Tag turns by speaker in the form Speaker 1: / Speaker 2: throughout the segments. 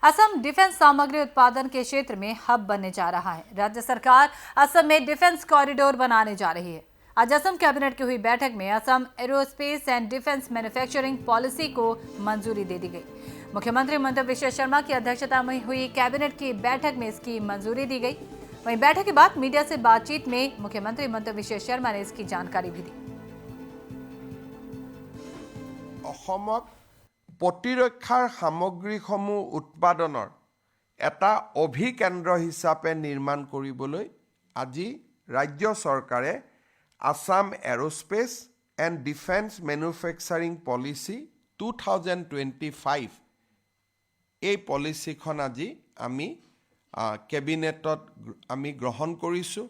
Speaker 1: Assam defence सामग्री उत्पादन के क्षेत्र में हब बनने जा रहा है। राज्य सरकार असम में डिफेंस कॉरिडोर बनाने जा रही है। आज असम कैबिनेट की हुई बैठक में Assam aerospace and defence manufacturing policy को मंजूरी दे दी गई। मुख्यमंत्री हिमंता बिश्व शर्मा की अध्यक्षता में हुई कैबिनेट की बैठक में इसकी मंजूरी दी गई। वहीं बैठक के बाद मीडिया से बातचीत में मुख्यमंत्री हिमंता बिश्व शर्मा ने इसकी जानकारी भी दी।
Speaker 2: प्रतिरक्षार सामग्रीসমূह उत्पादনৰ এটা অভিকেন্দ্ৰ হিচাপে নিৰ্মাণ কৰিবলৈ আজি ৰাজ্য চৰকাৰে Assam aerospace and defence manufacturing policy 2025 এই পলিচিখন আজি আমি কেবিনেটত আমি গ্ৰহণ কৰিছোঁ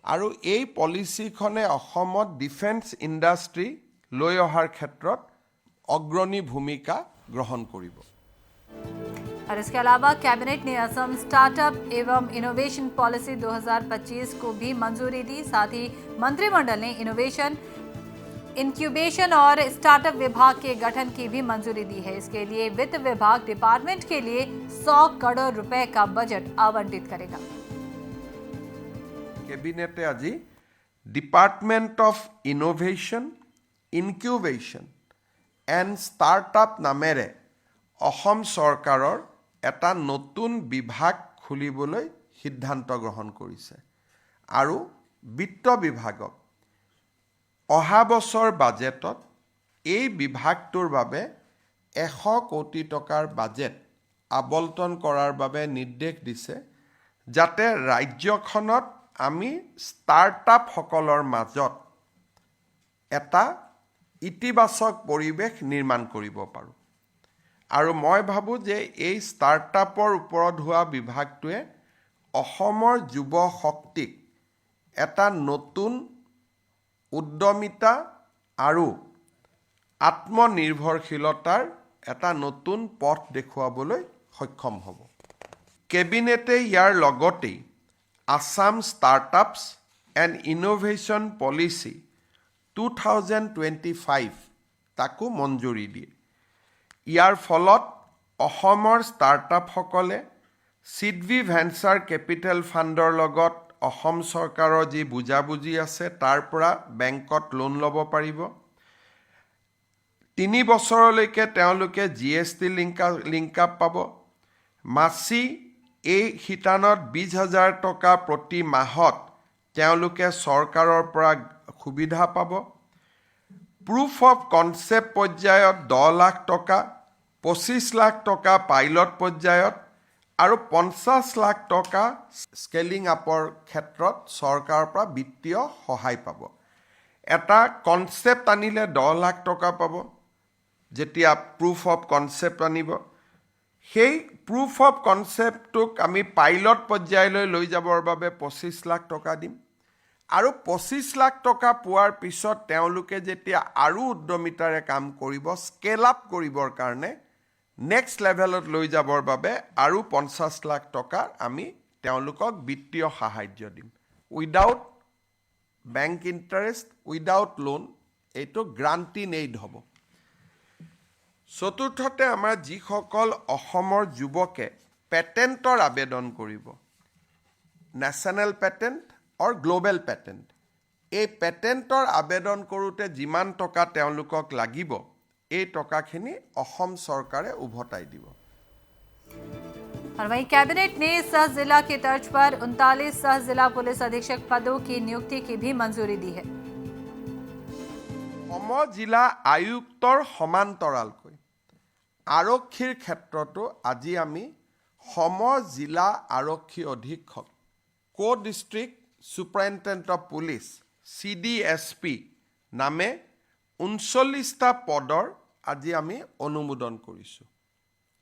Speaker 2: আৰু এই পলিচিখনে অসমত ডিফেন্স ইণ্ডাষ্ট্ৰী লৈ অহাৰ ক্ষেত্ৰত অগ্ৰণী ভূমিকা ग्रहण करिब।
Speaker 1: और इसके अलावा कैबिनेट ने असम स्टार्टअप एवं इनोवेशन पॉलिसी 2025 को भी मंजूरी दी। साथ ही मंत्रिमंडल ने इनोवेशन, इंक्यूबेशन और स्टार्टअप विभाग के गठन की भी मंजूरी दी है। इसके लिए वित्त विभाग डिपार्टमेंट के लिए 100 करोड़ रुपए का बजट आवंटित करेगा।
Speaker 2: कैबिनेटे आज department of innovation, incubation and startup नामेरे অসম চৰকাৰৰ এটা নতুন বিভাগ খুলিবলৈ সিদ্ধান্ত গ্ৰহণ কৰিছে আৰু বিত্ত বিভাগক অহা বছৰ বাজেটত এই বিভাগটোৰ বাবে 100 কোটি টকাৰ বাজেট আবণ্টন কৰাৰ বাবে নিৰ্দেশ দিছে যাতে ৰাজ্যখনত আমি ষ্টাৰ্টআপ সকলৰ মাজত এটা ইতিবাচক পৰিৱেশ নিৰ্মাণ কৰিব পাৰোঁ আৰু মই ভাবো যে এই ষ্টাৰ্টআপৰ ওপৰত হোৱা বিভাগটোৱে অসমৰ যুৱ শক্তিক এটা নতুন উদ্যমিতা আৰু আত্মনিৰ্ভৰশীলতাৰ এটা নতুন পথ দেখুৱাবলৈ সক্ষম হ'ব। কেবিনেটে ইয়াৰ লগতে Assam startups and innovation policy 2025 তাকো মঞ্জুৰি দিয়ে। ইয়াৰ ফলত অসমৰ ষ্টাৰ্টআপসকলে সিডভি ভেঞ্চাৰ কেপিটেল ফাণ্ডৰ লগত অসম চৰকাৰৰ যি বুজাবুজি আছে তাৰ পৰা বেংকত লোন ল'ব পাৰিব। 3 বছৰলৈকে তেওঁলোকে জিএছটি লিংক আপ পাব। মাছি এই শিতানত 20,000 টকা প্ৰতি মাহত তেওঁলোকে চৰকাৰৰ পৰা সুবিধা পাব। প্ৰুফ অফ কনচেপ্ট পৰ্যায়ত 10 লাখ টকা, 25 লাখ টকা পাইলট পৰ্যায়ত আৰু 50 লাখ টকা স্কেলিং আপৰ ক্ষেত্ৰত চৰকাৰৰ পৰা বিত্তীয় সহায় পাব। এটা কনচেপ্ট আনিলে 10 লাখ টকা পাব যেতিয়া প্ৰুফ অফ কনচেপ্ট আনিব। সেই প্ৰুফ অফ কনচেপ্টটোক আমি পাইলট পৰ্যায়লৈ লৈ যাবৰ বাবে 25 লাখ টকা দিম আৰু 25 লাখ টকা পোৱাৰ পিছত তেওঁলোকে যেতিয়া আৰু উদ্যমিতাৰে কাম কৰিব, স্কেল আপ কৰিবৰ কাৰণে নেক্সট লেভেলত লৈ যাবৰ বাবে আৰু 50 লাখ টকা আমি তেওঁলোকক বিত্তীয় সাহায্য দিম। Without bank interest, without loan, এইটো গ্ৰান্টিন এইড হ'ব। চতুৰ্থতে আমাৰ যিসকল অসমৰ যুৱকে পেটেণ্টৰ আবেদন কৰিব, নেশ্যনেল পেটেণ্ট और ग्लोबल पेटेंट, এই পেটেণ্টৰ আবেদন কৰোঁতে যিমান টকা তেওঁলোকক লাগিব এই টকাখিনি অসম চৰকাৰে উভতাই দিব।
Speaker 1: और वहीं कैबिनेट ने सह जिला के तर्ज पर 39 सह जिला पुलिस अधीक्षक पदों की नियुक्ति की भी मंजूरी दी है।
Speaker 2: सम जिला आयुक्तर समान्तरालকৈ आरक्षीर क्षेत्रतो আজি আমি सम जिला आरक्षी अधीक्षक को डिस्ट्रिक्ट सुपारिनटेंडेंट ऑफ पुलिस CDSP नामे 39টা পদৰ আজি আমি অনুমোদন কৰিছোঁ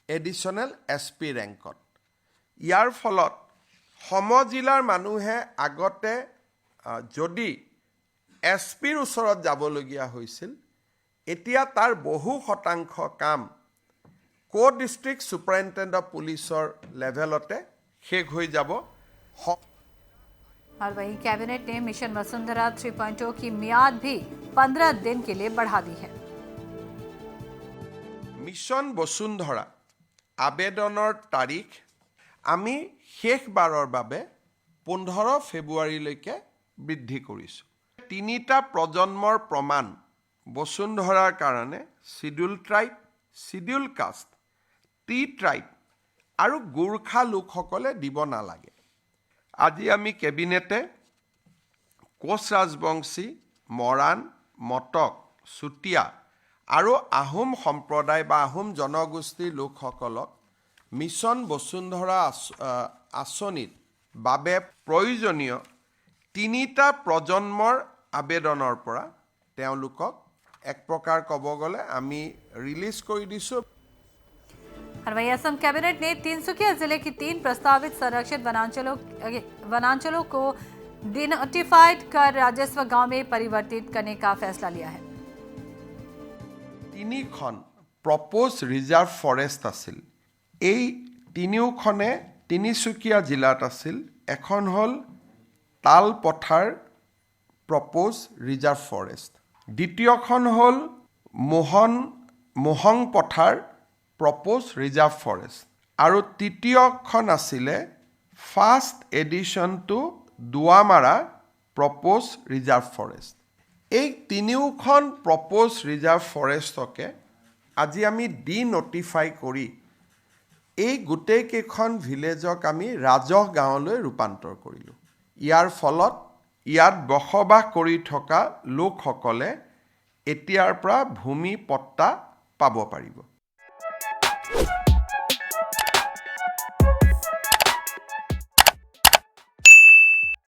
Speaker 2: এডিশনেল SP ৰেংকত। ইয়াৰ ফলত সম জিলাৰ মানুহে আগতে যদি SPৰ ওচৰত যাবলগীয়া হৈছিল, এতিয়া তাৰ বহু শতাংশ কাম কো ডিস্ট্ৰিক্ট সুপাৰিনটেন্ডেন্ট অফ পুলিচৰ লেভেলতে শেষ হৈ যাব।
Speaker 1: और वहीं कैबिनेट ने मिशन वसुंधरा 3.0 की मियाद भी 15 दिन के लिए बढ़ा दी है।
Speaker 2: मिशन वसुंधरा আবেদনৰ তাৰিখ আমি শেষবাৰৰ বাবে 15 ফেব্ৰুৱাৰীলৈকে বৃদ্ধি কৰিছোঁ। 3টা প্ৰজন্মৰ প্ৰমাণ বসুন্ধৰাৰ কাৰণে schedule tribe, schedule caste, T tribe আৰু গোৰ্খা লোকসকলে দিব নালাগে। আজি আমি কেবিনেটে কোচ ৰাজবংশী, মৰাণ, মটক, চুতীয়া আৰু আহোম সম্প্ৰদায় বা আহোম জনগোষ্ঠীৰ লোকসকলক মিছন বসুন্ধৰা আঁচনিৰ বাবে প্ৰয়োজনীয় 3টা প্ৰজন্মৰ আবেদনৰ পৰা তেওঁলোকক এক প্ৰকাৰ ক'ব গ'লে আমি ৰিলিজ কৰি দিছোঁ।
Speaker 1: और वहीं असम कैबिनेट ने तिनसुकिया जिले की 3 प्रस्तावित संरक्षित वनांचलों को डिनोटिफाइड कर राजस्व गांव में परिवर्तित करने का फैसला लिया है।
Speaker 2: 3খন প্ৰপ'জ ৰিজাৰ্ভ ফৰেষ্ট আছিল। এই 3খনে তিনিচুকীয়া জিলাত আছিল। এখন হ'ল তালপথাৰ প্ৰপ'জ ৰিজাৰ্ভ ফৰেষ্ট, দ্বিতীয়খন হ'ল মোহং পথাৰ প্ৰপ'জ ৰিজাৰ্ভ ফৰেষ্ট আৰু তৃতীয়খন আছিলে first addition to Duwamara propose reserve forest. এই 3খন প্ৰপ'জ ৰিজাৰ্ভ ফৰেষ্টকে আজি আমি ডিন'টিফাই কৰি এই গোটেইকেইখন ভিলেজক আমি ৰাজহ গাঁৱলৈ ৰূপান্তৰ কৰিলোঁ। ইয়াৰ ফলত ইয়াত বসবাস কৰি থকা লোকসকলে এতিয়াৰ পৰা ভূমি পট্টা পাব পাৰিব।